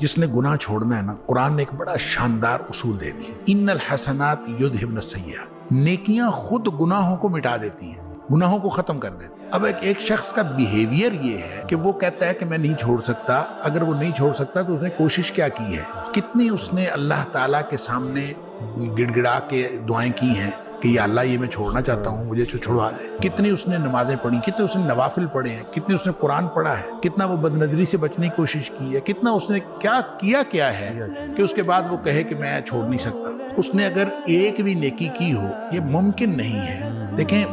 جس نے گناہ چھوڑنا ہے نا، قرآن نے ایک بڑا شاندار اصول دے دیا، ان الحسنات یذہبن السیئات، نیکیاں خود گناہوں کو مٹا دیتی ہیں، گناہوں کو ختم کر دیتی ہیں۔ اب ایک شخص کا بیہیویئر یہ ہے کہ وہ کہتا ہے کہ میں نہیں چھوڑ سکتا، اگر وہ نہیں چھوڑ سکتا تو اس نے کوشش کیا کی ہے، کتنی اس نے اللہ تعالیٰ کے سامنے گڑ گڑا کے دعائیں کی ہیں کہ یا اللہ یہ میں چھوڑنا چاہتا ہوں، مجھے چھڑوا دے، کتنی اس نے نمازیں پڑھی، کتنے اس نے نوافل پڑھے ہیں، کتنی اس نے قرآن پڑھا ہے، کتنا وہ بد نظری سے بچنے کی کوشش کی ہے، کتنا اس نے کیا ہے کہ اس کے بعد وہ کہے کہ میں چھوڑ نہیں سکتا۔ اس نے اگر ایک بھی نیکی کی ہو، یہ ممکن نہیں ہے۔ دیکھیں،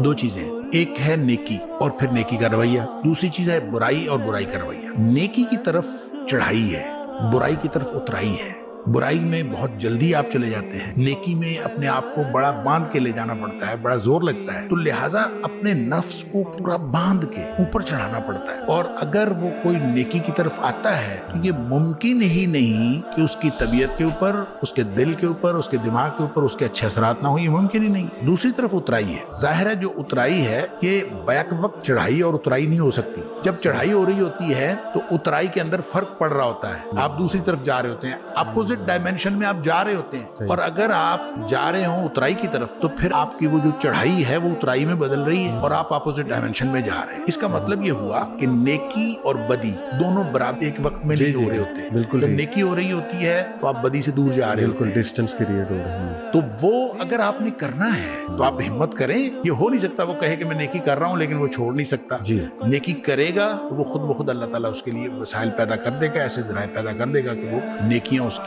دو چیزیں، ایک ہے نیکی اور پھر نیکی کا رویہ، دوسری چیز ہے برائی اور برائی کا رویہ۔ نیکی کی طرف چڑھائی ہے، برائی کی طرف اترائی ہے۔ برائی میں بہت جلدی آپ چلے جاتے ہیں، نیکی میں اپنے آپ کو بڑا باندھ کے لے جانا پڑتا ہے، بڑا زور لگتا ہے، تو لہٰذا اپنے نفس کو پورا باندھ کے اوپر چڑھانا پڑتا ہے۔ اور اگر وہ کوئی نیکی کی طرف آتا ہے تو یہ ممکن ہی نہیں کہ اس کی طبیعت کے اوپر، اس کے دل کے اوپر، اس کے دماغ کے اوپر اس کے اچھے اثرات نہ ہوں، یہ ممکن ہی نہیں۔ دوسری طرف اترائی ہے، ظاہر ہے جو اترائی ہے یہ بیک وقت چڑھائی اور اترائی نہیں ہو سکتی۔ جب چڑھائی ہو رہی ہوتی ہے تو اترائی کے اندر فرق پڑ رہا ہوتا ہے، آپ دوسری طرف جا رہے ہوتے ہیں، اپوزٹ ڈائمینشن میں آپ جا رہے ہوتے ہیں، اور اگر آپ جا رہے ہوں اترائی کی طرف تو پھر آپ کی وہ جو چڑھائی ہے وہ اترائی میں بدل رہی ہے اور آپ اپوزٹ ڈائمینشن میں جا رہے ہیں۔ اس کا مطلب یہ ہوا کہ نیکی اور بدی دونوں برابر ایک وقت میں نہیں ہو رہے ہوتے۔ بالکل، جب نیکی ہو رہی ہوتی ہے تو آپ بدی سے دور جا رہے ہوتے ہیں، بالکل ڈسٹنس کریٹ ہو رہا ہے۔ تو وہ اگر آپ نے کرنا ہے تو آپ ہمت کریں۔ یہ ہو نہیں سکتا وہ کہے کہ میں نیکی کر رہا ہوں لیکن وہ چھوڑ نہیں سکتا۔ نیکی کرے گا تو وہ خود بخود اللہ تعالیٰ اس کے لیے وسائل پیدا کر دے گا، ایسے ذرائع پیدا کر دے گا کہ وہ نیکیاں اس کی